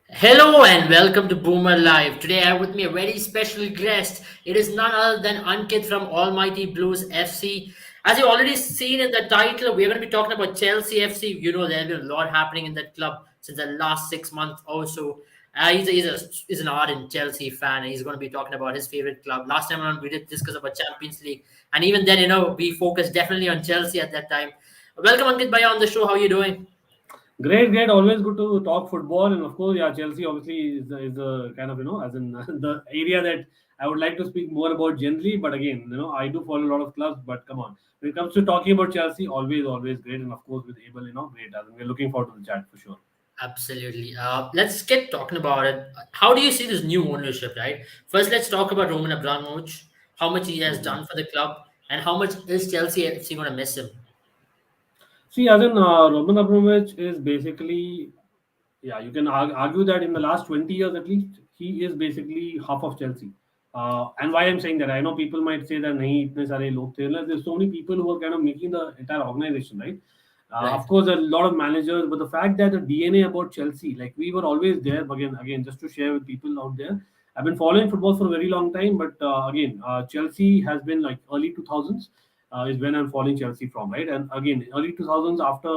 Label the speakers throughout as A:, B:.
A: Hello and welcome to Boomer Live. Today I have with me a very special guest. It is none other than Ankit from Almighty Blues FC. As you already seen in the title, we are going to be talking about Chelsea FC. You know, there's been a lot happening in that club since the last 6 months or so. He's an ardent Chelsea fan, and he's going to be talking about his favorite club. Last time around, we did discuss about Champions League, and even then, we focused definitely on Chelsea at that time. Welcome, Ankit Bhaiya, on the show. How are you doing?
B: Great, great. Always good to talk football, and of course, yeah, Chelsea obviously is the kind of as in the area that I would like to speak more about generally. But again, I do follow a lot of clubs. But come on, when it comes to talking about Chelsea, always great, and of course with Abel, great. I mean, we're looking forward to the chat for sure.
A: Absolutely. Let's get talking about it. How do you see this new ownership, right? First, let's talk about Roman Abramovich, how much he has
B: Mhm.
A: done for the club, and how much is Chelsea FC going to miss him?
B: See, as in Roman Abramovich is basically, yeah, you can argue that in the last 20 years at least, he is basically half of Chelsea. And why I'm saying that, I know people might say that nahi, itne sare log the. There's so many people who are kind of making the entire organization, right? Of
A: Right.
B: course, a lot of managers, but the fact that the DNA about Chelsea, like we were always there. But again, just to share with people out there, I've been following football for a very long time. But again, Chelsea has been like early 2000s is when I'm following Chelsea from, right? And again, early 2000s, after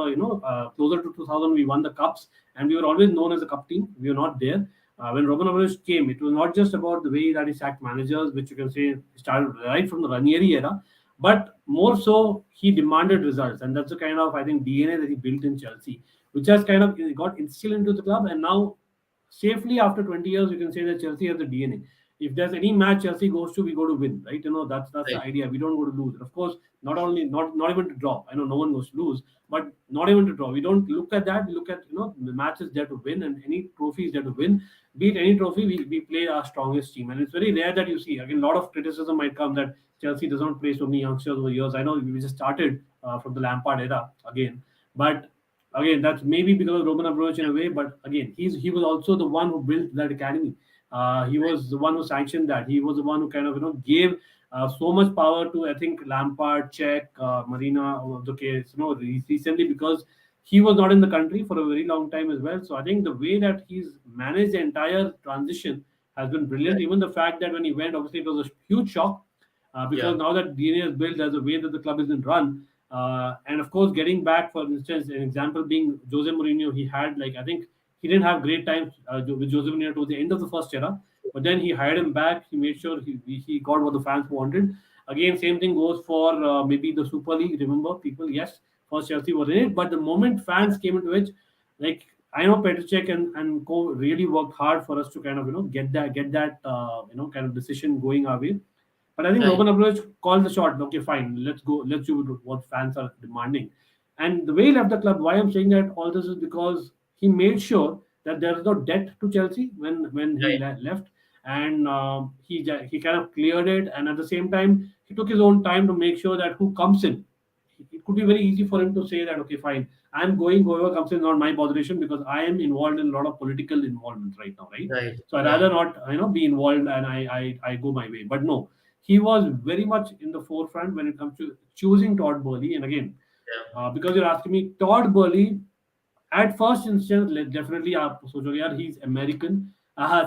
B: closer to 2000, we won the cups, and we were always known as a cup team. We were not there. When Roman Abramovich came, it was not just about the way that he sacked managers, which you can say started right from the Ranieri era, but more so he demanded results, and that's the kind of I think DNA that he built in Chelsea, which has kind of got instilled into the club, and now safely after 20 years, you can say that Chelsea has the DNA. If there's any match Chelsea goes to, we go to win, right? That's the
A: Right.
B: idea. We don't go to lose. And of course, not even to draw. I know no one goes to lose, but not even to draw. We don't look at that. We look at the matches there to win, and any trophies there to win. Be it any trophy, we play our strongest team, and it's very rare that you see. Again, a lot of criticism might come that Chelsea does not play so many youngsters over years. I know we just started from the Lampard era again, but again, that's maybe because of Roman Abramovich in a way, but again, he was also the one who built that academy. He was the one who sanctioned that. He was the one who kind of gave so much power to I think Lampard, Czech, Marina of the case. Recently because he was not in the country for a very long time as well. So I think the way that he's managed the entire transition has been brilliant.
A: Right.
B: Even the fact that when he went, obviously it was a huge shock
A: Yeah.
B: because now that DNA is built as a way that the club has been run, and of course, getting back, for instance, an example being Jose Mourinho, he had like I think he didn't have great times with Jose Mourinho towards the end of the first era, but then he hired him back. He made sure he got what the fans wanted. Again, same thing goes for maybe the Super League. Remember, people, yes, first Chelsea was in it, but the moment fans came into it, like I know Petrcek and co really worked hard for us to kind of get that kind of decision going our way. But I think
A: Right.
B: Roman Abramovich called the shot. Okay, fine, let's go. Let's do what fans are demanding. And the way he left the club, why I'm saying that all this is because he made sure that there is no debt to Chelsea when he
A: Right.
B: left, and he kind of cleared it. And at the same time, he took his own time to make sure that who comes in, it could be very easy for him to say that okay, fine, I'm going. Whoever comes in is not my botheration because I am involved in a lot of political involvement right now, right?
A: Right.
B: So I'd
A: Right.
B: rather not be involved and I go my way. But no, he was very much in the forefront when it comes to choosing Todd Burley. And again,
A: Yeah.
B: because you're asking me, Todd Burley, at first instance, definitely सोचोगे यार he's American.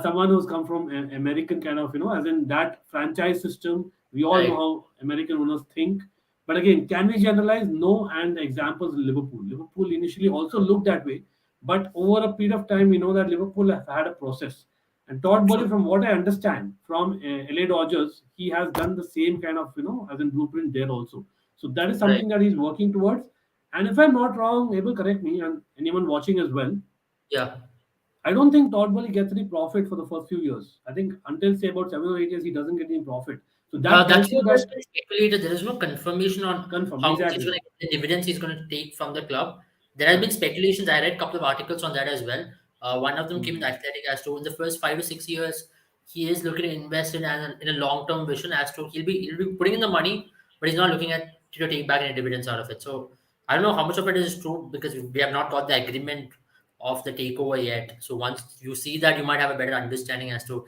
B: Someone who's come from American kind of, as in that franchise system. We all know
A: Right.
B: how American owners think. But again, can we generalize? No. And the examples Liverpool. Liverpool initially also looked that way. But over a period of time, we know that Liverpool have had a process. And Todd Bowley,
A: True.
B: from what I understand from LA Dodgers, he has done the same kind of, as in blueprint there also. So that is
A: Right.
B: something that he's working towards. And if I'm not wrong, able correct me and anyone watching as well.
A: Yeah.
B: I don't think Todd Bowley gets any profit for the first few years. I think until say about 7 or 8 years, he doesn't get any profit. So that
A: That's
B: tells you
A: what has
B: that
A: been speculated. There is no confirmation on
B: confirm
A: how much he's
B: exactly.
A: going to get, the dividends he's going to take from the club. There have been
B: Correct.
A: speculations. I read a couple of articles on that as well. One of them came in the
B: Mhm.
A: Athletic as to in the first 5 to 6 years, he is looking to invest in a long term vision as to he'll be putting in the money, but he's not looking at to take back any dividends out of it. So I don't know how much of it is true because we have not got the agreement of the takeover yet. So once you see that, you might have a better understanding as to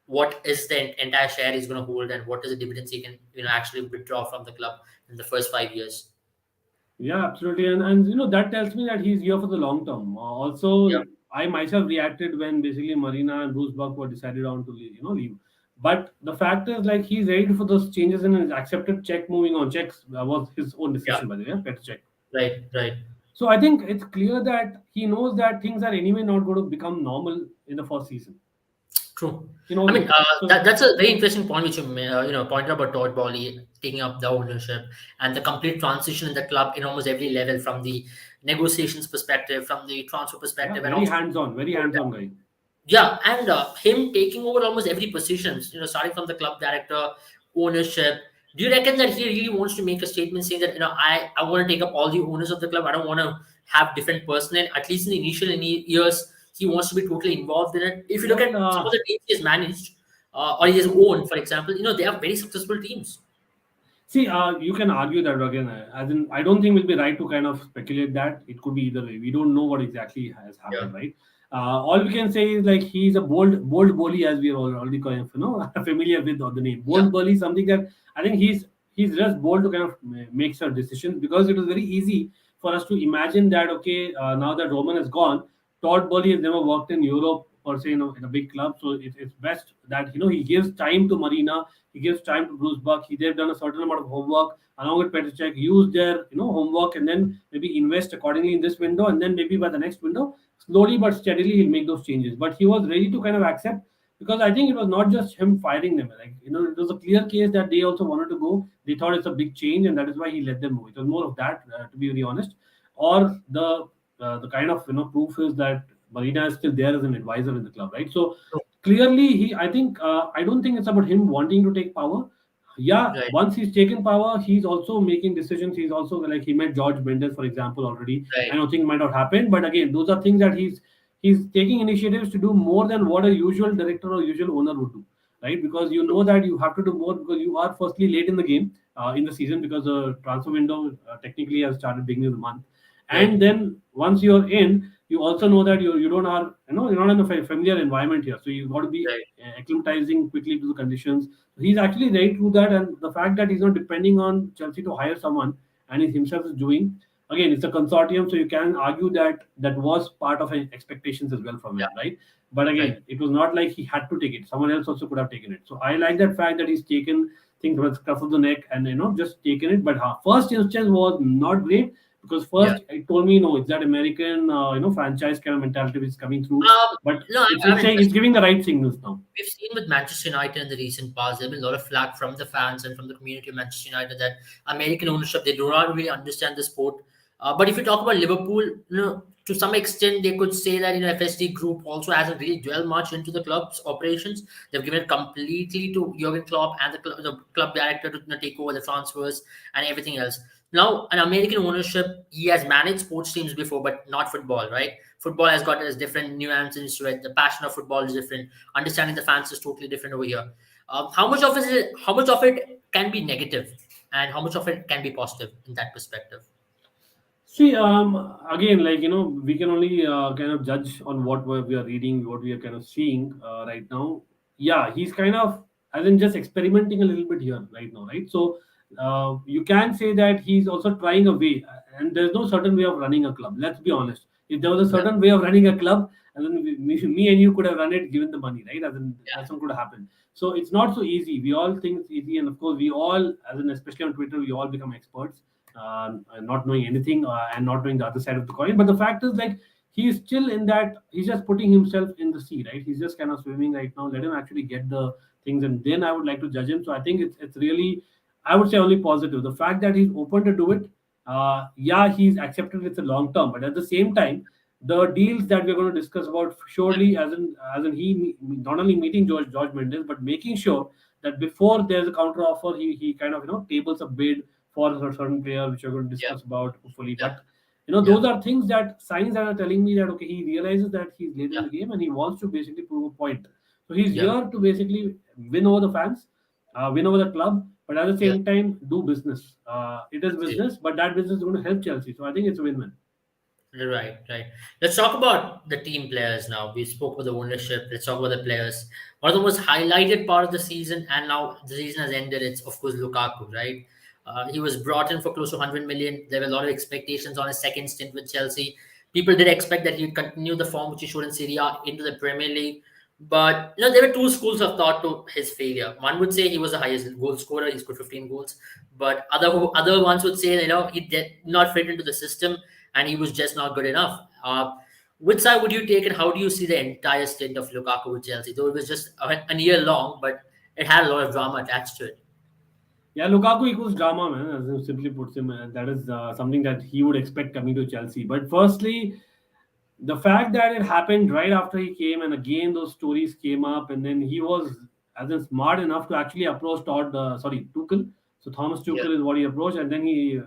A: what is the entire share he's going to hold and what is the dividends he can actually withdraw from the club in the first 5 years.
B: Yeah, absolutely. And that tells me that he's here for the long term.
A: Yeah.
B: Also, I myself reacted when basically Marina and Bruce Buck were decided on to leave, leave. But the fact is, like, he's ready for those changes and has accepted check moving on. Checks was his own
A: Yeah,
B: decision, by the way, better check.
A: right, right.
B: So I think it's clear that he knows that things are anyway not going to become normal in the first season.
A: True.
B: He
A: I
B: knows
A: mean,
B: it. So
A: that's a very interesting point which pointed out about Todd Bowley taking up the ownership and the complete transition in the club in almost every level, from the negotiations perspective, from the transfer
B: yeah,
A: perspective, and also
B: very hands-on guy.
A: yeah, and him taking over almost every positions, starting from the club director, ownership. Do you reckon that he really wants to make a statement saying that, I want to take up all the owners of the club. I don't want to have different personnel. At least in the initial years, he wants to be totally involved in it. If you look at
B: Well,
A: some of the teams he has managed, or he has owned, for example, they are very successful teams.
B: see, you can argue that again. As in, I don't think we'll be right to kind of speculate that it could be either way. We don't know what exactly has
A: Yeah,
B: happened, right? All we can say is like he's a bold bully, as we are already kind of familiar with the name.
A: yeah,
B: Bold bully, something that I think he's just bold to kind of make some decisions, because it was very easy for us to imagine that okay, now that Roman is gone, Todd Bowley has never worked in Europe per se, in a big club, so it's best that he gives time to Marina, he gives time to Bruce Buck. They've done a certain amount of homework along with Petr use their homework, and then maybe invest accordingly in this window, and then maybe by the next window, slowly but steadily he'll make those changes. But he was ready to kind of accept, because I think it was not just him firing them. Like it was a clear case that they also wanted to go. They thought it's a big change, and that is why he let them move. It was more of that, to be very honest, or the kind of proof is that Marina is still there as an advisor in the club, right? So clearly, I think I don't think it's about him wanting to take power. Yeah,
A: right,
B: once he's taken power, he's also making decisions. He's also like he met George Mendes, for example, already. I
A: right.
B: know things might not happen, but again, those are things that he's taking initiatives to do more than what a usual director or usual owner would do, right? Because you know that you have to do more, because you are firstly late in the game, in the season, because the transfer window technically has started beginning of the month, and
A: Right,
B: then once you're in, you also know that you don't are you're not in a familiar environment here, so you got to be
A: right.
B: acclimatizing quickly to the conditions. He's actually ready to do that, and the fact that he's not depending on Chelsea to hire someone, and he himself is doing, again, it's a consortium, so you can argue that that was part of his expectations as well from
A: Yeah,
B: him, right? But
A: right.
B: again, it was not like he had to take it. Someone else also could have taken it. So I like that fact that he's taken things with scruff of the neck and just taken it. But first instance was not great, because
A: Yeah.
B: first it told me no, it's that American franchise kind of mentality which is coming through. But
A: No,
B: it's saying it's
A: just
B: giving the right signals now.
A: we've seen with Manchester United in the recent past, there's been a lot of flack from the fans and from the community of Manchester United that American ownership, they do not really understand the sport. But if you talk about Liverpool, to some extent, they could say that FSD Group also hasn't really dwelled much into the club's operations. They've given it completely to Jurgen Klopp and the club director to take over the transfers and everything else. Now, an American ownership, he has managed sports teams before, but not football, right? Football has got its different nuances to it. The passion of football is different. Understanding the fans is totally different over here. How much of it can be negative, and how much of it can be positive in that perspective?
B: See, again, like we can only kind of judge on what we are reading, what we are kind of seeing right now. Yeah, he's kind of as in just experimenting a little bit here right now, right? So you can say that he's also trying a way, and there's no certain way of running a club. Let's be honest. If there was a
A: Yeah,
B: certain way of running a club, and then me and you could have run it given the money, right? As in
A: yeah,
B: that's what could have happened. So it's not so easy. We all think it's easy, and of course, we all, as in especially on Twitter, we all become experts, not knowing anything and not knowing the other side of the coin. But the fact is, like, he's still in that, he's just putting himself in the sea, right? He's just kind of swimming right now. Let him actually get the things, and then I would like to judge him. So I think it's really, I would say, only positive. The fact that he's open to do it, yeah, he's accepted it's a long term, but at the same time, the deals that we're going to discuss about surely, as in not only meeting George Mendes, but making sure that before there's a counter offer, he kind of tables a bid for a certain player, which we're going to
A: yeah,
B: discuss about hopefully.
A: yeah,
B: But
A: yeah,
B: those are things that signs that are telling me that okay, he realizes that he's late in
A: yeah,
B: the game and he wants to basically prove a point. So he's
A: yeah,
B: here to basically win over the fans, win over the club, but at the
A: yeah.
B: same time do business. It is
A: See.
B: business, but that business is going to help Chelsea. So I think it's a win-win.
A: Right, right. Let's talk about the team players now. We spoke about the ownership. Let's talk about the players. One of the most highlighted part of the season, and now the season has ended. It's of course Lukaku, right? He was brought in for close to 100 million. There were a lot of expectations on his second stint with Chelsea. People did expect that he would continue the form which he showed in Syria into the Premier League. But there were two schools of thought to his failure. One would say he was the highest goal scorer; he scored 15 goals. But other ones would say he did not fit into the system and he was just not good enough. Which side would you take, and how do you see the entire stint of Lukaku with Chelsea? Though it was just a year long, but it had a lot of drama attached to it.
B: Yeah, Lukaku equals drama, man. As he simply puts him, that is something that he would expect coming to Chelsea. But firstly, the fact that it happened right after he came, and again those stories came up, and then he was as in smart enough to actually approach Tuchel. So Thomas
A: Yeah,
B: Tuchel is what he approached, and then he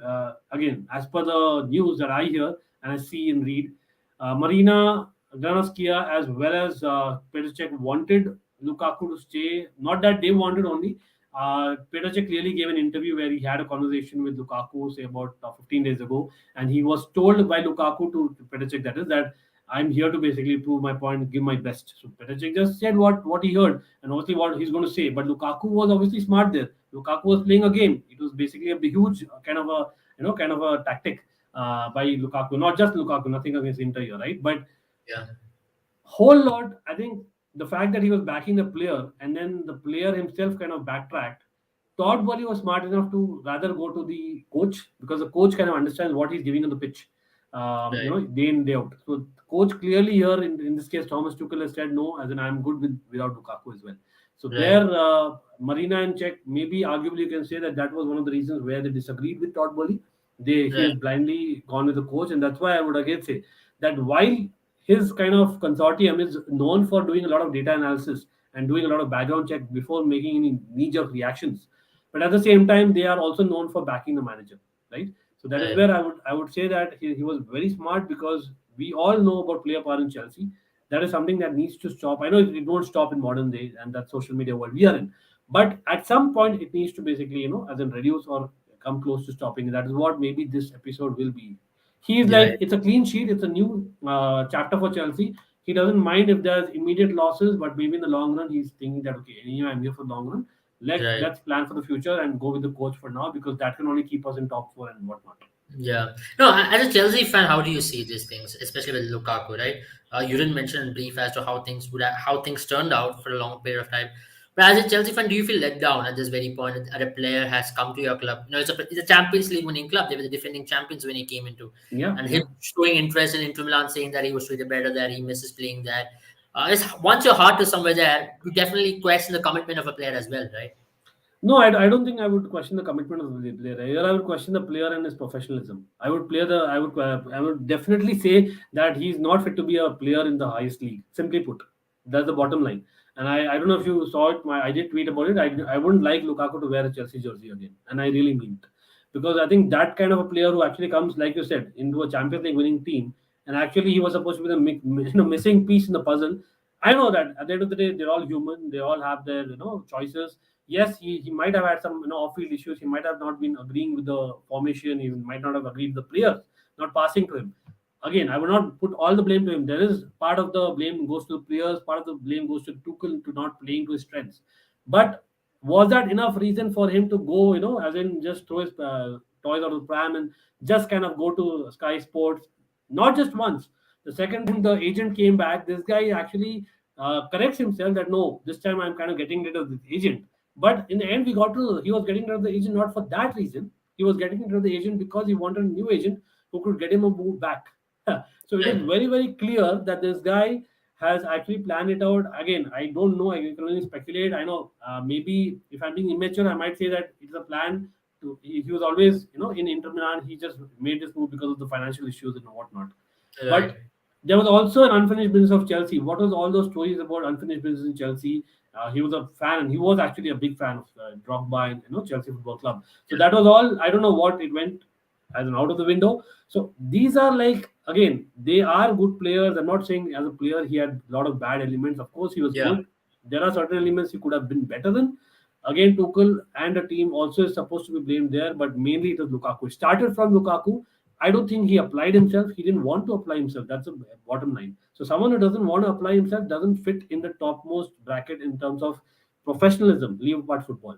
B: again, as per the news that I hear and I see and read, Marina Granovskaya as well as Petr Cech wanted Lukaku to stay. Not that they wanted only. Petr Cech clearly gave an interview where he had a conversation with Lukaku, say about 15 days ago, and he was told by Lukaku to Petr Cech, that is, that I'm here to basically prove my point, give my best. So Petr Cech just said what he heard and obviously what he's going to say. But Lukaku was obviously smart there. Lukaku was playing a game. It was basically a huge kind of a tactic by Lukaku. Not just Lukaku, nothing against Inter here, right? But
A: yeah,
B: whole lot, I think the fact that he was backing the player and then the player himself kind of backtracked. Todd Bowley was smart enough to rather go to the coach because the coach kind of understands what he's giving on the pitch,
A: right,
B: day in, day out. So the coach clearly here, in this case, Thomas Tuchel has said no, as in I'm good without Lukaku as well. So
A: right,
B: there, Marina and Czech, maybe arguably you can say that that was one of the reasons where they disagreed with Todd Bowley. He
A: right,
B: has blindly gone with the coach, and that's why I would again say that while his kind of consortium is known for doing a lot of data analysis and doing a lot of background check before making any knee-jerk reactions, but at the same time they are also known for backing the manager, right? So that is
A: right,
B: where I would say that he was very smart, because we all know about player power in Chelsea. That is something that needs to stop. I know it won't stop in modern day and that social media world we are in, but at some point it needs to basically, as in reduce or come close to stopping. That is what maybe this episode will be. He's like,
A: right,
B: it's a clean sheet, it's a new chapter for Chelsea. He doesn't mind if there's immediate losses, but maybe in the long run, he's thinking that okay, anyway, I'm here for the long run.
A: right.
B: Let's plan for the future and go with the coach for now, because that can only keep us in top four and whatnot.
A: Yeah. No, as a Chelsea fan, how do you see these things, especially with Lukaku, right? You didn't mention in brief as to how things turned out for a long period of time. But as a Chelsea fan, do you feel let down at this very point that a player has come to your club? It's a Champions League winning club. They were the defending champions when he came into,
B: Yeah,
A: and him
B: yeah.
A: showing interest in Inter Milan, saying that he was treated better there, he misses playing there. Once your heart is somewhere there, you definitely question the commitment of a player as well, right?
B: No, I don't think I would question the commitment of the player. Here, I would question the player and his professionalism. I would definitely say that he's not fit to be a player in the highest league. Simply put, that's the bottom line. And I don't know if you saw it. I did tweet about it. I wouldn't like Lukaku to wear a Chelsea jersey again, and I really mean it, because I think that kind of a player who actually comes, like you said, into a Champions League winning team, and actually he was supposed to be the missing piece in the puzzle. I know that at the end of the day, they're all human. They all have their choices. Yes, he might have had some off-field issues. He might have not been agreeing with the formation. He might not have agreed with the players not passing to him. Again, I would not put all the blame to him. There is part of the blame goes to the players, part of the blame goes to Tuchel to not playing to his strengths. But was that enough reason for him to go, as in just throw his toys out of the pram and just kind of go to Sky Sports? Not just once. The second time the agent came back, this guy actually corrects himself that no, this time I'm kind of getting rid of this agent. But in the end, he was getting rid of the agent not for that reason. He was getting rid of the agent because he wanted a new agent who could get him a move back. So it is
A: Right.
B: very, very clear that this guy has actually planned it out. Again, I don't know. I can only speculate. I know maybe if I'm being immature, I might say that it's a plan. He was always, in Inter Milan. He just made this move because of the financial issues and whatnot.
A: Right.
B: But there was also an unfinished business of Chelsea. What was all those stories about unfinished business in Chelsea? He was a fan, and he was actually a big fan of Drogba and Chelsea Football Club. So
A: Yeah.
B: that was all. I don't know what it went as an out of the window. So these are like, again, they are good players. I'm not saying as a player he had a lot of bad elements. Of course, he was
A: Yeah.
B: good. There are certain elements he could have been better than. Again, Tuchel and the team also is supposed to be blamed there, but mainly it was Lukaku. It started from Lukaku. I don't think he applied himself. He didn't want to apply himself. That's the bottom line. So someone who doesn't want to apply himself doesn't fit in the topmost bracket in terms of professionalism. Leave apart football.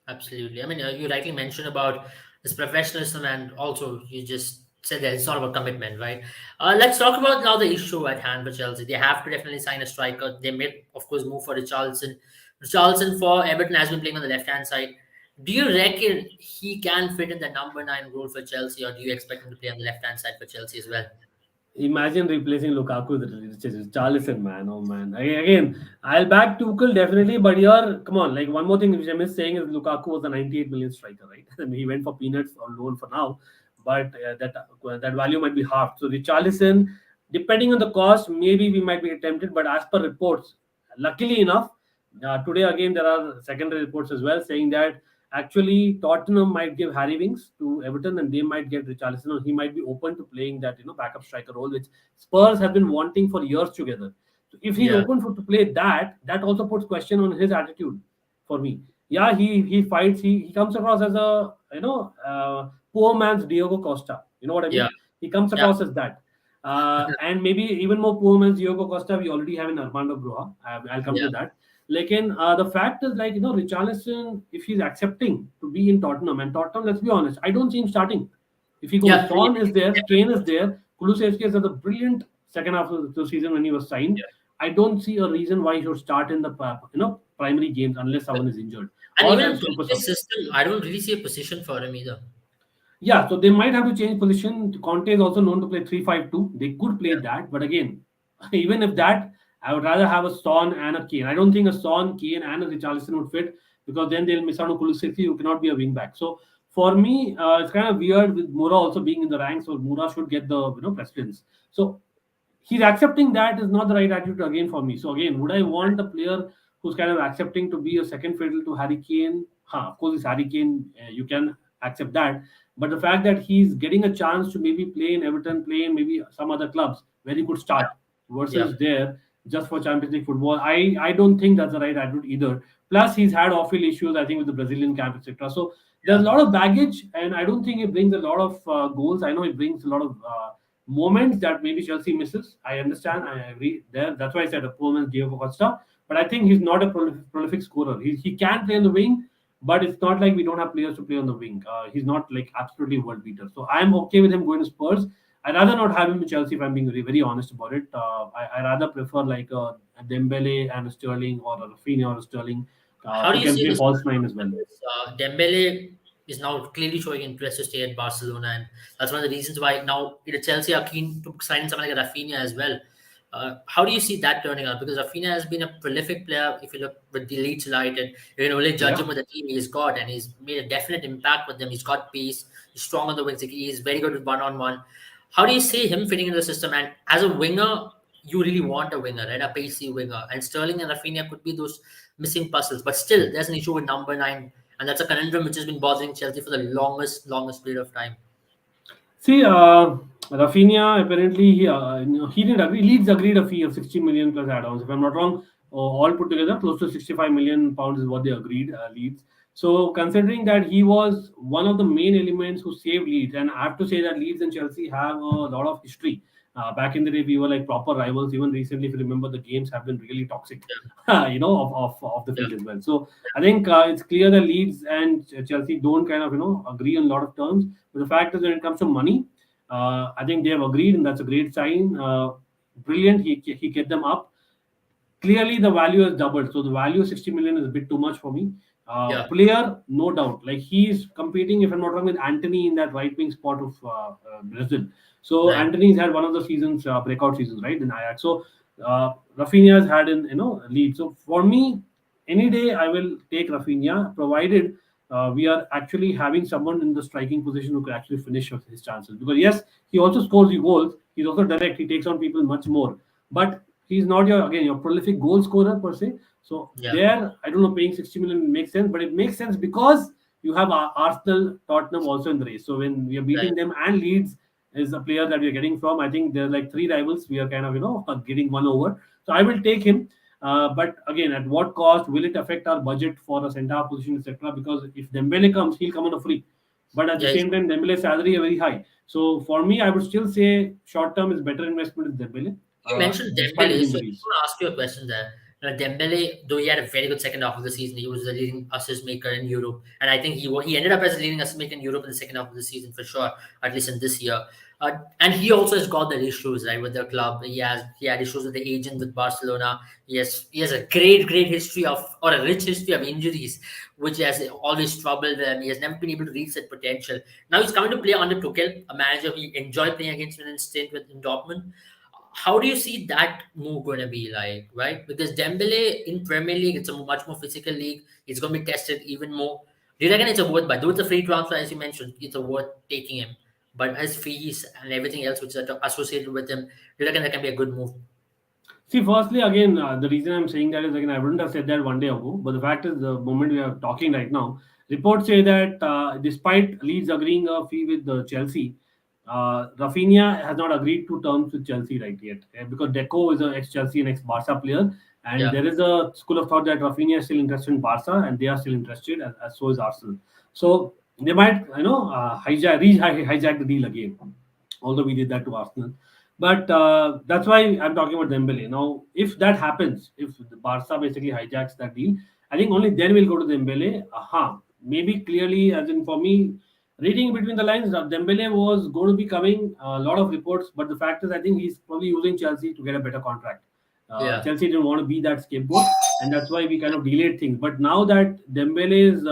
A: Absolutely. I mean, you rightly mentioned about this professionalism, and also you just So that it's all about commitment, right? Let's talk about now the issue at hand for Chelsea. They have to definitely sign a striker. They may, of course, move for Richarlison. Richarlison for Everton has been playing on the left hand side. Do you reckon he can fit in the number 9 role for Chelsea, or do you expect him to play on the left hand side for Chelsea as well?
B: Imagine replacing Lukaku with Charleston, man. Oh man. Again, I'll back Tuchel definitely, but here, come on. Like one more thing which I miss saying is Lukaku was a 98 million striker, right? And he went for peanuts on loan for now, but that value might be half. So the Charleston, depending on the cost, maybe we might be tempted. But as per reports, luckily enough, today again there are secondary reports as well saying that actually Tottenham might give Harry Winks to Everton and they might get Richarlison, or he might be open to playing that backup striker role, which Spurs have been wanting for years together. So if he's
A: Yeah,
B: open for to play that, that also puts question on his attitude for me. Yeah, he fights. He comes across as a poor man's Diego Costa. You know what I
A: yeah,
B: mean? He comes
A: yeah,
B: across as that. And maybe even more poor man's Diego Costa we already have in Armando Broja. I'll come
A: yeah,
B: to that. Like the fact is like Richarlison, if he's accepting to be in Tottenham, and Tottenham, let's be honest, I don't see him starting. If he goes,
A: yeah,
B: Son is there, Kane is there, Kulusevski has had a brilliant second half of the season when he was signed.
A: yeah.
B: I don't see a reason why he should start in the primary games unless someone is injured
A: And
B: or
A: even in
B: as super sub.
A: Conte's system, I don't really see a position for him either.
B: Yeah, so they might have to change position. Conte is also known to play 3-5-2. They could play
A: Yeah,
B: that, but again, even if that, I would rather have a Son and a Kane. I don't think a Son, Kane, and a Richarlison would fit because then they'll miss out on Kulusevski, who cannot be a wing back. So for me, it's kind of weird with Moura also being in the ranks, so Moura should get the precedence. So he's accepting that is not the right attitude again for me. So again, would I want a player who's kind of accepting to be a second fiddle to Harry Kane? Of course, it's Harry Kane. You can accept that, but the fact that he's getting a chance to maybe play in Everton, play in maybe some other clubs where he could start
A: yeah,
B: versus there just for Champions League football, I don't think that's the right attitude either. Plus, he's had off-field issues, I think, with the Brazilian camp, etc. So there's a
A: yeah,
B: lot of baggage, and I don't think he brings a lot of goals. I know he brings a lot of moments that maybe Chelsea misses. I understand. I agree there. That's why I said a poor man's Diego Costa. But I think he's not a prolific scorer. He can play on the wing, but it's not like we don't have players to play on the wing. He's not like absolutely world beater. So I'm okay with him going to Spurs. I'd rather not have him in Chelsea if I'm being very, very honest about it. I rather prefer like a Dembele and a Sterling or a Rafinha or a Sterling
A: How do
B: who
A: you
B: can
A: see
B: play
A: this?
B: false nine as well.
A: Dembele is now clearly showing interest to stay at Barcelona, and that's one of the reasons why now Chelsea are keen to sign someone like Rafinha as well. How do you see that turning out? Because Rafinha has been a prolific player. If you look with the Leeds United, you can only judge
B: Yeah.
A: him with the team he's got, and he's made a definite impact with them. He's got pace. He's strong on the wings. He's very good with one-on-one. How do you see him fitting into the system? And as a winger, you really want a winger, right? A pacey winger. And Sterling and Rafinha could be those missing puzzles. But still, there's an issue with number 9, and that's a conundrum which has been bothering Chelsea for the longest period of time.
B: See, Rafinha apparently he didn't agree. Leeds agreed a fee of 60 million plus add-ons. If I'm not wrong, all put together, close to 65 million pounds is what they agreed. Leeds. So considering that he was one of the main elements who saved Leeds, and I have to say that Leeds and Chelsea have a lot of history. Back in the day, we were like proper rivals. Even recently, if you remember, the games have been really toxic, of the
A: Yeah,
B: field as well. So I think it's clear that Leeds and Chelsea don't kind of agree on a lot of terms. But the fact is, when it comes to money, I think they have agreed, and that's a great sign. Brilliant. He get them up. Clearly, the value has doubled. So the value of 60 million is a bit too much for me.
A: yeah,
B: Player, no doubt. Like he's competing, if I'm not wrong, with Anthony in that right wing spot of Brazil. So
A: right.
B: Anthony's had one of the seasons, breakout seasons, right, in Ajax. So Rafinha's had in lead. So for me, any day I will take Rafinha, provided we are actually having someone in the striking position who could actually finish his chances. Because yes, he also scores you goals. He's also direct. He takes on people much more. But he's not your prolific goal scorer per se. So
A: Yeah,
B: there, I don't know, paying 60 million makes sense, but it makes sense because you have Arsenal, Tottenham also in the race. So when we are
A: right.
B: beating them and Leeds is a player that we are getting from, I think there are like three rivals. We are kind of getting one over. So I will take him. But again, at what cost? Will it affect our budget for a centre half position, etc.? Because if Dembele comes, he'll come on a free. But at the
A: Yeah,
B: same time, Dembele's salary is very high. So for me, I would still say short term is better investment with Dembele,
A: you mentioned
B: despite his
A: Dembele, so I just
B: injuries.
A: want to ask you a question there. Dembele, though he had a very good second half of the season, he was the leading assist maker in Europe, and I think he ended up as a leading assist maker in Europe in the second half of the season for sure, at least in this year. And he also has got the issues right with the club. He had issues with the agent with Barcelona. He has a great history of, or a rich history of injuries, which has always troubled him. He has never been able to reach that potential. Now he's coming to play under Tuchel, a manager he enjoyed playing against in stint with in Dortmund. How do you see that move going to be like, right? Because Dembele in Premier League, it's a much more physical league. It's going to be tested even more. Do you reckon it's a worth buy? Though it's a free transfer, as you mentioned, it's a worth taking him. But as fees and everything else which is associated with him, do you reckon that can be a good move?
B: See, firstly, again, the reason I'm saying that is again, I wouldn't have said that one day ago. But the fact is, the moment we are talking right now, reports say that despite Leeds agreeing a fee with Chelsea, Rafinha has not agreed to terms with Chelsea right yet. Because Deco is an ex-Chelsea and ex-Barca player, and
A: Yeah,
B: there is a school of thought that Rafinha is still interested in Barca, and they are still interested, as so is Arsenal. So they might, hijack the deal again. Although we did that to Arsenal. But that's why I'm talking about Dembele. Now, if that happens, if the Barca basically hijacks that deal, I think only then we'll go to Dembele. Maybe clearly, as in for me, reading between the lines, Dembele was going to be coming. A lot of reports, but the fact is, I think he's probably using Chelsea to get a better contract.
A: yeah,
B: Chelsea didn't want to be that scapegoat, and that's why we kind of delayed things. But now that Dembele's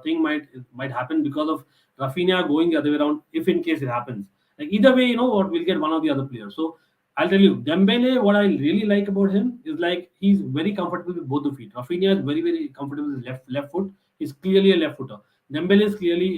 B: thing might happen because of Rafinha going the other way around, if in case it happens, like either way, you know what, we'll get one of the other players. So I'll tell you, Dembele, what I really like about him is like he's very comfortable with both the feet. Rafinha is very comfortable with his left foot. He's clearly a left footer. Dembele is clearly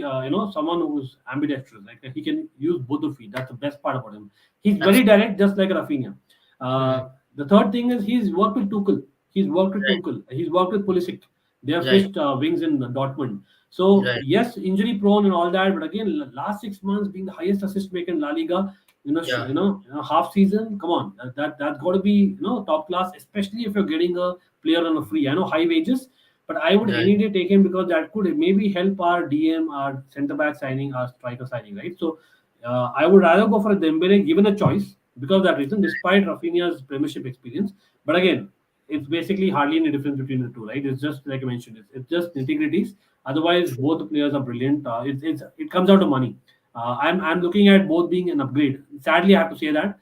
B: someone who's ambidextrous. Like he can use both the feet. That's the best part about him. He's very
A: absolutely.
B: direct, just like Rafinha.
A: Mhm.
B: The third thing is he's worked with Tuchel. He's worked with
A: Right,
B: Tuchel. He's worked with Pulisic. They have
A: right,
B: fished wings in Dortmund. So
A: right.
B: yes, injury prone and all that, but again, last 6 months being the highest assist maker in La Liga,
A: Yeah,
B: half season. Come on, that's got to be top class, especially if you're getting a player on a free. I know high wages, but I would
A: right,
B: any day take him because that could maybe help our DM, our centre back signing, our striker signing, right? So I would rather go for a Dembele given a choice because of that reason, despite Rafinha's Premiership experience. But again, it's basically hardly any difference between the two, right? It's just like I mentioned, it's just nitty-gritties. Otherwise,
A: true.
B: both the players are brilliant. It comes down to money. I'm looking at both being an upgrade. Sadly, I have to say that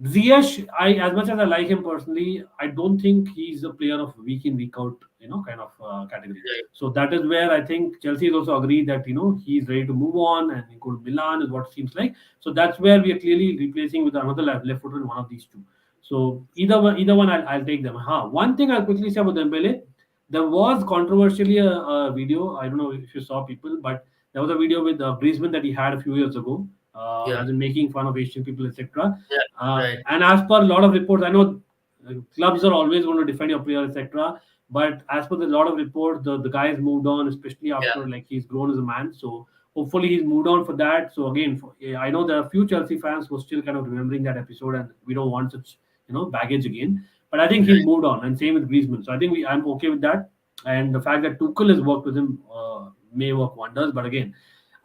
B: Ziyech, I as much as I like him personally, I don't think he's a player of week in week out, kind of category.
A: Right,
B: So that is where I think Chelsea has also agreed that he's ready to move on and go to Milan is what it seems like. So that's where we are clearly replacing with another left footer in one of these two. So either one, I'll take them. One thing I'll quickly say about Dembele, there was controversially a video. I don't know if you saw people, but there was a video with Griezmann that he had a few years ago,
A: yeah,
B: as in making fun of Asian people, etc.
A: yeah, right,
B: And as per a lot of reports, I know clubs are always going to defend your player, etc. But as per the lot of reports, the guy has moved on, especially
A: yeah,
B: after like he's grown as a man. So hopefully he's moved on for that. So again, I know there are a few Chelsea fans who are still kind of remembering that episode, and we don't want such baggage again. But I think he's
A: right,
B: moved on, and same with Griezmann. So I think I'm okay with that. And the fact that Tuchel has worked with him may work wonders. But again,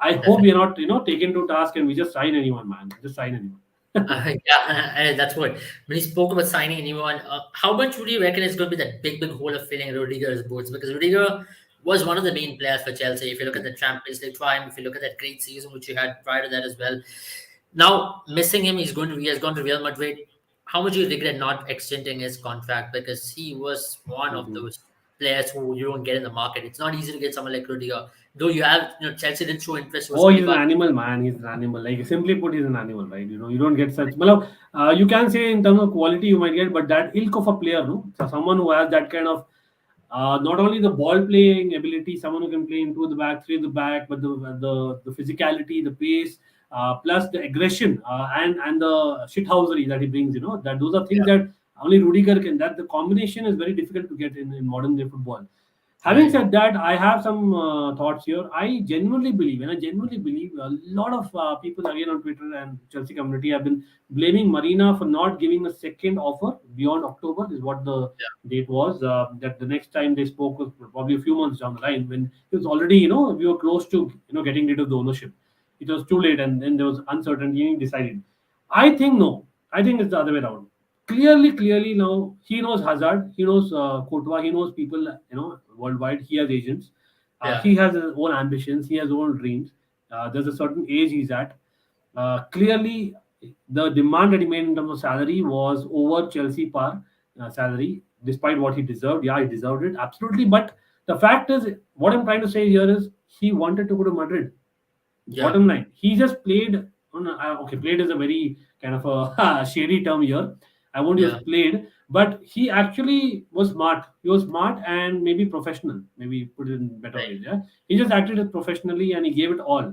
B: I hope we
A: definitely.
B: are not taken to task and we just sign anyone, man. Just sign anyone.
A: Yeah, that's what. When he spoke about signing anyone, how much would you reckon is going to be that big hole of filling Rudiger's boots? Because Rudiger was one of the main players for Chelsea. If you look at the Champions League triumph, if you look at that great season which you had prior to that as well. Now missing him, he has gone to Real Madrid. How much do you regret not extending his contract? Because he was one of
B: Mhm.
A: those players who you don't get in the market. It's not easy to get someone like Rudiger. Though you have, Chelsea didn't show interest
B: Oh,
A: towards
B: he's an
A: Kepa.
B: animal, man. He's an animal. Like simply put, he's an animal, right? You don't get such. Well, you can say in terms of quality you might get, but that ilk of a player, no, so someone who has that kind of not only the ball playing ability, someone who can play into the back, three at the back, but the physicality, the pace, plus the aggression and the shithousery that he brings. That those are things
A: Yeah,
B: that only Rudiger can. That the combination is very difficult to get in modern day football. Having
A: right.
B: said that, I have some thoughts here. I genuinely believe a lot of people again on Twitter and Chelsea community have been blaming Marina for not giving a second offer beyond October. Is what the date was. That the next time they spoke was probably a few months down the line when it was already we were close to getting rid of the ownership. It was too late, and then there was uncertainty. And he decided. I think no. I think it's the other way around. Clearly now he knows Hazard, he knows Courtois, he knows people worldwide. He has agents,
A: Yeah,
B: he has his own ambitions, he has his own dreams. There's a certain age he's at. Clearly, the demand that he made in terms of salary was over Chelsea par salary, despite what he deserved. Yeah, he deserved it absolutely. But the fact is, what I'm trying to say here is he wanted to go to Madrid.
A: Yeah,
B: Bottom line, he just played. Okay, played is a very kind of a shady term here. I won't use
A: yeah,
B: played, but he actually was smart. He was smart and maybe professional. Maybe put it in better
A: right.
B: ways. Yeah, he just acted as professionally and he gave it all.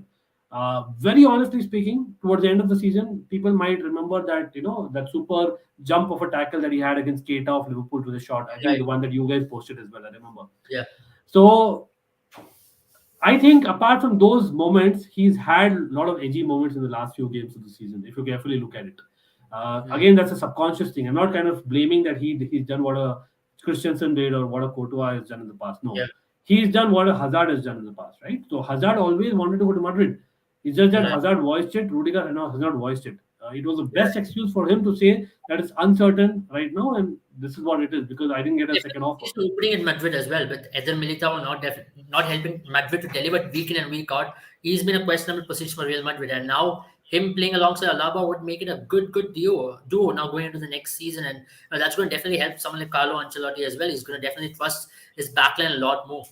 B: Very honestly speaking, towards the end of the season, people might remember that that super jump of a tackle that he had against Keita of Liverpool to the shot. I think
A: Right.
B: the one that you guys posted as well. I remember.
A: Yeah.
B: So I think apart from those moments, he's had a lot of edgy moments in the last few games of the season. If you carefully look at it,
A: Mm,
B: again, that's a subconscious thing. I'm not kind of blaming that he's done what a Christensen did or what a Courtois has done in the past.
A: yeah.
B: No, he's done what a Hazard has done in the past, right? So Hazard always wanted to go to Madrid. It's just that
A: Right.
B: Hazard voiced it. Rudiger has not voiced it. It was the best excuse for him to say that it's uncertain right now, and this is what it is because I didn't get a
A: Yeah,
B: second offer.
A: he's opening in Madrid as well, but Eder Militao not helping Madrid to deliver week in and week out. He's been a questionable position for Real Madrid, and now him playing alongside Alaba would make it a good duo now going into the next season, and that's going to definitely help someone like Carlo Ancelotti as well. He's going to definitely trust his backline a lot more.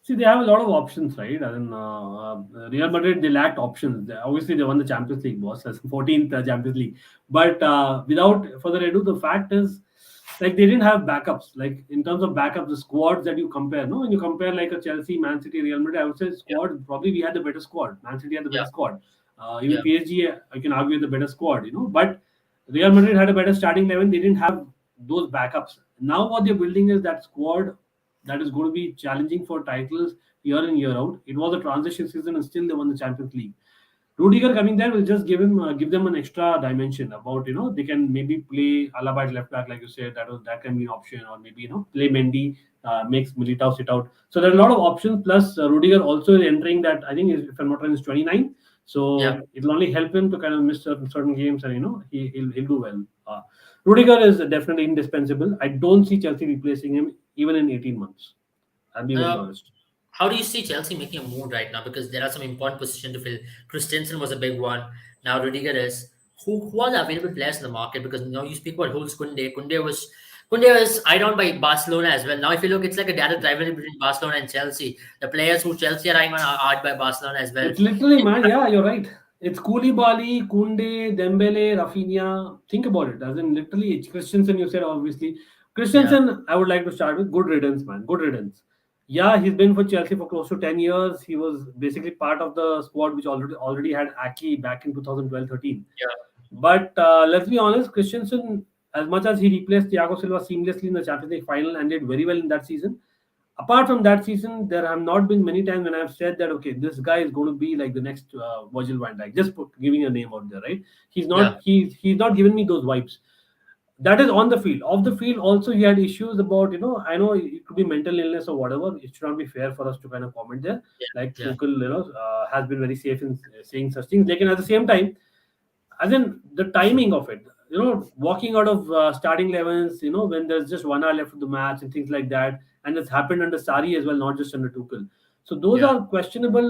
B: See, they have a lot of options, right? Real Madrid, they lacked options. Obviously, they won the Champions League, boss, that's 14th Champions League. But without further ado, the fact is, like, they didn't have backups. Like, in terms of backups, the squads that you compare, no? When you compare, like, a Chelsea, Man City, Real Madrid, I would say
A: Yeah,
B: squad, probably we had the better squad. Man City had the better
A: yeah,
B: squad. Even
A: yeah.
B: PSG, I can argue, the better squad. But Real Madrid had a better starting 11. They didn't have those backups. Now, what they're building is that squad that is going to be challenging for titles year in year out. It was a transition season, and still they won the Champions League. Rudiger coming there will just give them an extra dimension about they can maybe play Alaba at left back like you said that can be an option or maybe play Mendy makes Militao sit out. So there are a lot of options. Plus Rudiger also is entering that I think if I'm not wrong is 29.
A: Yeah.
B: So it'll only help him to kind of miss certain games and he'll do well. Rudiger is definitely indispensable. I don't see Chelsea replacing him even in 18 months. I'll be very
A: Uh,
B: honest.
A: how do you see Chelsea making a move right now? Because there are some important positions to fill. Christensen was a big one. Now Rudiger is. Who are the available players in the market? Because now you speak about Huls Kunde. Kunde was eyed on by Barcelona as well. Now if you look, it's like a direct rivalry between Barcelona and Chelsea. The players who Chelsea are eyeing on are eyed by Barcelona as well.
B: It's literally, man. Yeah, you're right. It's Koulibaly, Kunde, Dembele, Rafinha. Think about it. As in, literally, it's Christensen. You said obviously.
A: Yeah,
B: Christensen, I would like to start with good riddance, man. Good riddance. Yeah, he's been for Chelsea for close to 10 years. He was basically part of the squad which already had Aki back in 2012-13.
A: yeah,
B: But let's be honest, Christensen, as much as he replaced Thiago Silva seamlessly in the Champions League final and did very well in that season, apart from that season, there have not been many times when I've said that okay, this guy is going to be like the next Virgil van Dijk. Giving a name out there, right? He's
A: yeah,
B: not. He's not given me those vibes. That is on the field. Off the field, also he had issues about I know it could be mental illness or whatever. It should not be fair for us to kind of comment there.
A: yeah,
B: Like
A: yeah,
B: Tuchel, has been very safe in saying such things. Like, and at the same time, as in the timing of it, walking out of starting 11s, when there's just 1 hour left of the match and things like that, and it's happened under Sari as well, not just under Tuchel. So those
A: yeah,
B: are questionable,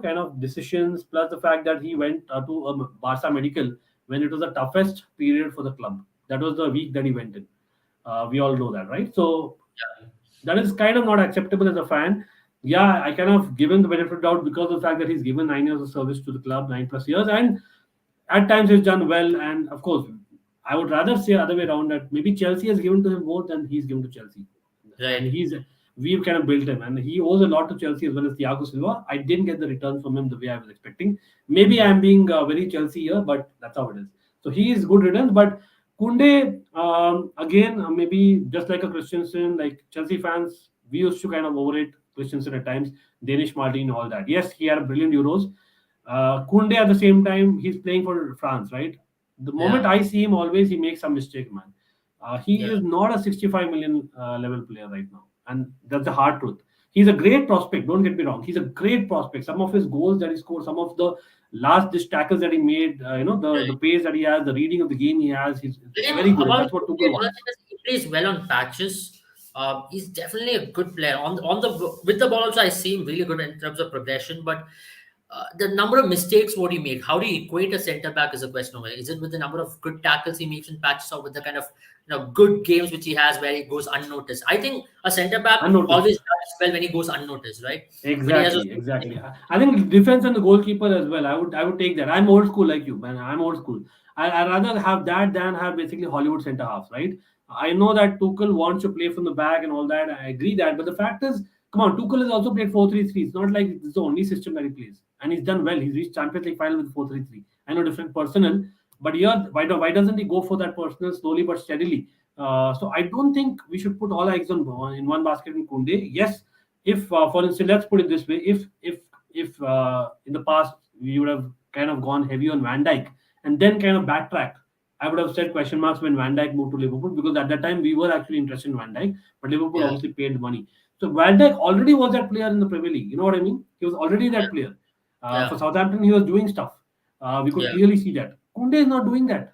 B: kind of decisions. Plus the fact that he went to Barca medical when it was the toughest period for the club. That was the week that he went in. We all know that, right? So that is kind of not acceptable as a fan. Yeah, I kind of give him the benefit of doubt because of the fact that he's given 9 years of service to the club, 9 plus years, and at times he's done well. And of course, I would rather say other way around that maybe Chelsea has given to him more than he's given to Chelsea, and
A: right.
B: we've kind of built him, and he owes a lot to Chelsea as well as Thiago Silva. I didn't get the returns from him the way I was expecting. Maybe I'm being very Chelsea here, but that's how it is. So he is good returns, but Kunde, again, maybe just like a Christensen, like Chelsea fans, we used to kind of overrate Christensen at times, Danish Martin, all that. Yes, he had a brilliant Euros. Kunde at the same time, he's playing for France, right? The moment
A: Yeah,
B: I see him, always he makes some mistake, man. He
A: yeah,
B: is not a 65 million level player right now, and that's the hard truth. He's a great prospect. Don't get me wrong. He's a great prospect. Some of his goals that he scored, some of the last dish tackles that he made, the
A: right.
B: pace that he has, the reading of the game he has, he's
A: With him,
B: very good, and
A: about
B: that's what Tuchel
A: one
B: wants.
A: thing is he plays well on patches. He's definitely a good player on the with the ball. Also, I see him really good in terms of progression. But the number of mistakes what he make, how do you equate a center back is a question over here. Is it with the number of good tackles he makes in patches, or with the kind of good games which he has where he goes unnoticed? I think a center back always
B: Unnoticed.
A: does well when he goes unnoticed, right? When he has a
B: Exactly, exactly. I think defense and the goalkeeper as well. I would take that. I'm old school like you, man. I'm old school. I'd rather have that than have basically Hollywood center halves, right? I know that Tuchel wants to play from the back and all that. I agree that, but the fact is, come on, Tuchel has also played 4-3-3. It's not like it's the only system that he plays, and he's done well. He's reached Champions League final with 4-3-3. I know different personnel, but here, why doesn't he go for that personnel slowly but steadily? So I don't think we should put all eggs in one basket in Kunde. Yes, if for instance, let's put it this way, if in the past we would have kind of gone heavy on Van Dijk and then kind of backtracked, I would have said question marks when Van Dijk moved to Liverpool, because at that time we were actually interested in Van Dijk, but Liverpool
A: yeah,
B: obviously paid money. So Van Dijk already was that player in the Premier League, you know what I mean? He was already that player. For
A: yeah,
B: Southampton he was doing stuff. We could
A: yeah,
B: clearly see that Kunde is not doing that.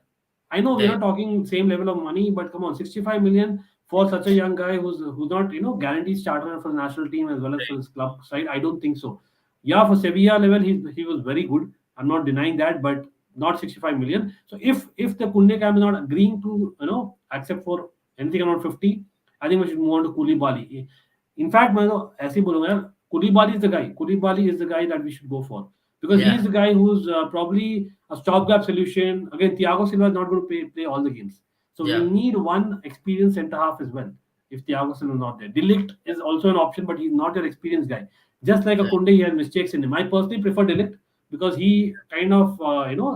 B: I know we're
A: right,
B: not talking same level of money, but come on, 65 million for such a young guy who's not guaranteed starter for the national team as well as for his club side. I don't think so. Yeah, for Sevilla level, he was very good. I'm not denying that, but not 65 million. So if the Kunde camp is not agreeing to accept for anything around 50, I think we should move on to Koulibaly. In fact, मैं तो ऐसे ही बोलूंगा यार, Koulibaly is the guy. Koulibaly is the guy that we should go for, because he
A: yeah,
B: is the guy who's probably a stopgap solution. Again, Thiago Silva is not going to play all the games. So we
A: yeah,
B: need one experienced centre half as well. If Thiago Silva is not there, Delict is also an option, but he's not an experienced guy. Just like a
A: right,
B: Kunde, he has mistakes in him. I personally prefer Delict because he kind of,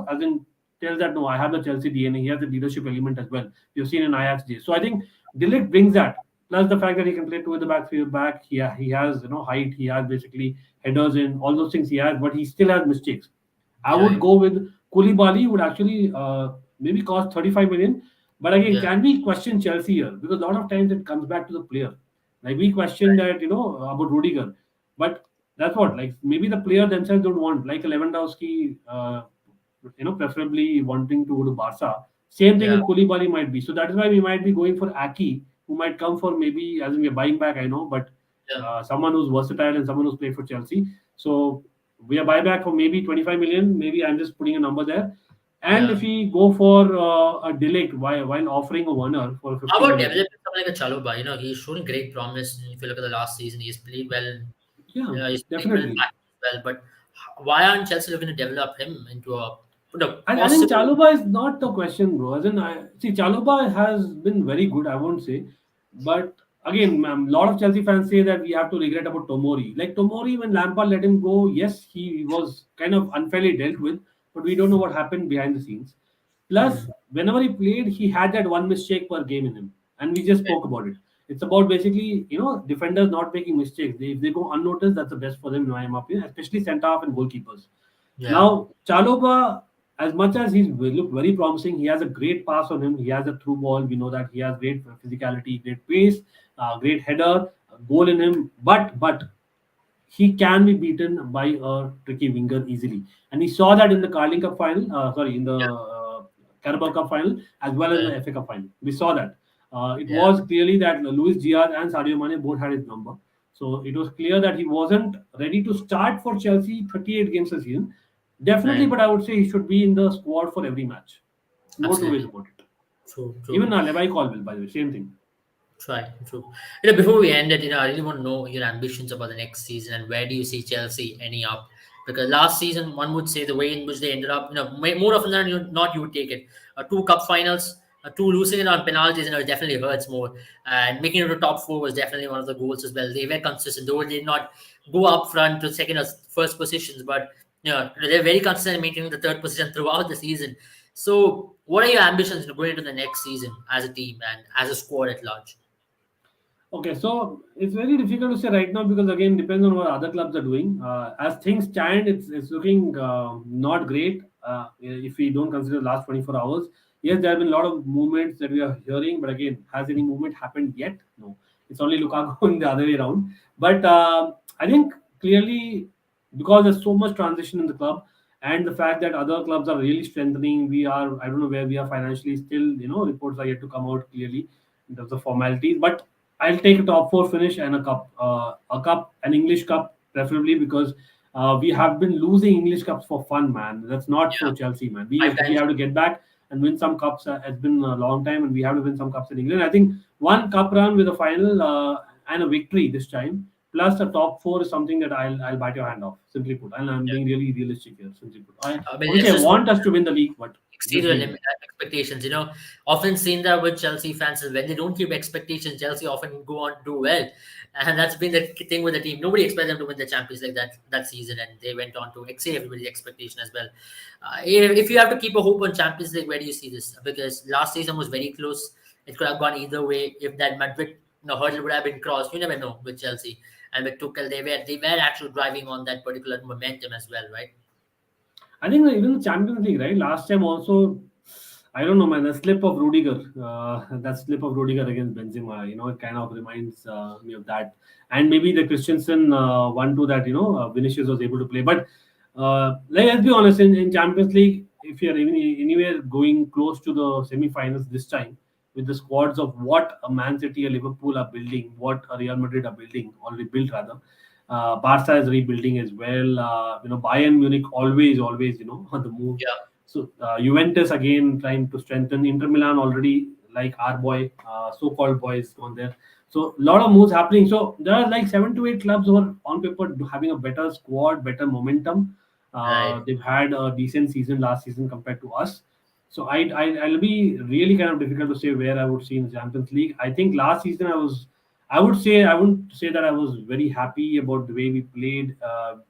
B: as in tells that no, I have the Chelsea DNA. He has the leadership element as well. You've seen in Ajax days. So I think Delict brings that. Plus the fact that he can play two in the back, three back. He has height. He has basically headers in all those things he has, but he still has mistakes. I would
A: right,
B: go with Koulibaly. Would actually maybe cost 35 million. But again,
A: yeah,
B: can we question Chelsea here? Because a lot of times it comes back to the player. Like we question that about Rudiger, but that's what, like, maybe the player themselves don't want, like a Lewandowski, preferably wanting to go to Barca. Same thing
A: yeah,
B: with Koulibaly might be. So that is why we might be going for Aki, who might come for, maybe, as in we're buying back, I know, but
A: yeah,
B: someone who's versatile and someone who's played for Chelsea. So we are buyback for maybe 25 million. Maybe I'm just putting a number there. And
A: yeah.
B: if we go for a Delict while offering a Werner for
A: How
B: 50
A: about
B: million,
A: developing someone like a Chaluba? He's shown great promise. If you look at the last season, he's played well.
B: yeah,
A: He's played well in
B: definitely.
A: practice as well. But why aren't Chelsea looking to develop him into a
B: I think
A: possible?
B: Chaluba is not the question, bro. As in, Chaluba has been very good, I won't say. But again, a lot of Chelsea fans say that we have to regret about Tomori. Like Tomori, when Lampard let him go, yes, he was kind of unfairly dealt with, but we don't know what happened behind the scenes. Plus,
A: Hmm,
B: whenever he played, he had that one mistake per game in him, and we just spoke about it. It's about basically, defenders not making mistakes. If they go unnoticed, that's the best for them, in my opinion, especially centre half and goalkeepers.
A: yeah,
B: Now, Chaloba, as much as he's looked very promising, he has a great pass on him. He has a through ball. We know that he has great physicality, great pace, great header, a goal in him. But he can be beaten by a tricky winger easily, and we saw that in the Carling Cup final. Sorry, in the
A: yeah,
B: Carabao Cup final, as well as in
A: right,
B: the FA Cup final. We saw that. It
A: yeah,
B: was clearly that Luis Diaz and Sadio Mane both had his number. So it was clear that he wasn't ready to start for Chelsea 38 games a season. Definitely,
A: right.
B: but I would say he should be in the squad for every match. No two ways
A: Absolutely.
B: about it.
A: True,
B: Even
A: true.
B: Levi Colville, by the way, same thing.
A: True. True. Before we end it, I really want to know your ambitions about the next season and where do you see Chelsea ending up? Because last season, one would say the way in which they ended up, more often than not, you would take it. Two cup finals, two losing it on penalties, it definitely hurts more. And making it to top four was definitely one of the goals as well. They were consistent, though they did not go up front to second or first positions, but they're very consistent in maintaining the third position throughout the season. So, what are your ambitions going into the next season as a team and as a squad at large?
B: Okay, so it's very difficult to say right now because again depends on what other clubs are doing. As things stand, it's looking not great. If we don't consider the last 24 hours, yes, there have been a lot of movements that we are hearing, but again, has any movement happened yet? No, it's only Lukaku going the other way around. But I think clearly, because there's so much transition in the club, and the fact that other clubs are really strengthening, we are, I don't know where we are financially still. Reports are yet to come out clearly in terms of formalities, but I'll take a top four finish and a cup, an English cup, preferably, because we have been losing English cups for fun, man. That's not so
A: Yeah,
B: Chelsea, man.
A: five
B: We
A: times.
B: have to get back and win some cups. It's been a long time, and we have to win some cups in England. I think one cup run with a final and a victory this time, plus the top four is something that I'll bite your hand off. Simply put, and I'm
A: Yeah.
B: being really realistic here. Simply put,
A: I mean,
B: obviously
A: let's
B: I
A: just hope
B: want us to win the league, but
A: exceed
B: just
A: your
B: being real.
A: expectations. Often seen that with Chelsea fans is when they don't keep expectations, Chelsea often go on to do well, and that's been the thing with the team. Nobody expected them to win the Champions League that season, and they went on to exceed everybody's expectation as well. If you have to keep a hope on Champions League, where do you see this? Because last season was very close. It could have gone either way. If that Madrid hurdle would have been crossed, you never know with Chelsea and with Tuchel. They were actually driving on that particular momentum as well, right?
B: I think even the Champions League, right? Last time also, I don't know, man. The slip of Rudiger, that slip of Rudiger against Benzema, it kind of reminds me of that. And maybe the Christensen 1-2 that Vinicius was able to play. But let's be honest, in Champions League, if you're even anywhere going close to the semi-finals this time, with the squads of what a Man City or Liverpool are building, what a Real Madrid are building, already built rather. Barca is rebuilding as well. Bayern Munich always, on the move.
A: Yeah,
B: So Juventus again trying to strengthen. Inter Milan already like our boy, so-called boys on there. So a lot of moves happening. So there are like 7 to 8 clubs who are on paper having a better squad, better momentum.
A: right.
B: They've had a decent season last season compared to us. So I'll be really kind of difficult to say where I would see in the Champions League. I think last season I wouldn't say that I was very happy about the way we played.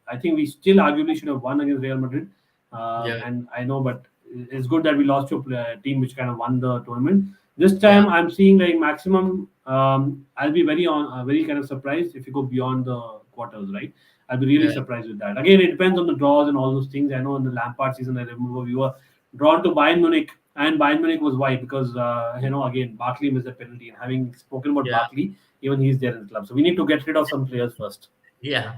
B: I think we still arguably should have won against Real Madrid.
A: Yeah,
B: And I know, but it's good that we lost to a team which kind of won the tournament. This
A: yeah,
B: time, I'm seeing like maximum. I'll be very kind of surprised if you go beyond the quarters, right? I'll be really
A: yeah.
B: surprised with that. Again, it depends on the draws and all those things. I know in the Lampard season, I remember we were drawn to Bayern Munich, and Bayern Munich was why because again Barkley missed a penalty, and having spoken about
A: Yeah,
B: Barkley, even he's there in the club, so we need to get rid of some players first.
A: yeah.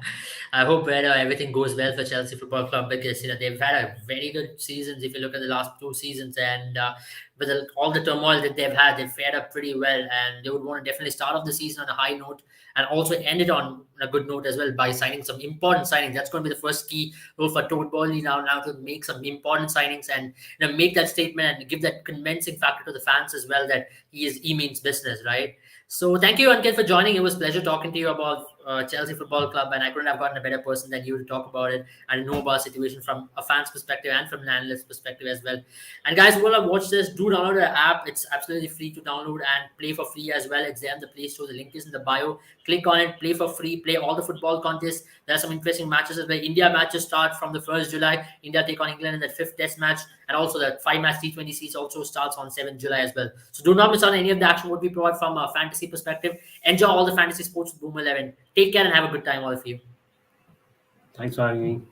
A: I hope everything goes well for Chelsea Football Club because they've had a very good seasons. If you look at the last two seasons and with all the turmoil that they've had, they've fared up pretty well, and they would want to definitely start off the season on a high note and also end it on a good note as well by signing some important signings. That's going to be the first key role for Todd Bowley now to make some important signings and make that statement and give that convincing factor to the fans as well that he means business, right? So thank you, Ankit, for joining. It was a pleasure talking to you about Chelsea Football Club, and I couldn't have gotten a better person than you to talk about it and know about the situation from a fan's perspective and from an analyst's perspective as well. And guys, who have watched this, do download the app. It's absolutely free to download and play for free as well. It's there in the Play Store. The link is in the bio. Click on it, play for free, play all the football contests. There are some interesting matches as well. India matches start from the 1st July. India take on England in that fifth test match. And also that 5-match T20 series also starts on 7th July as well. So do not miss out on any of the action what we provide from a fantasy perspective. Enjoy all the fantasy sports with Boom 11. Take care and have a good time, all of you.
B: Thanks for having me.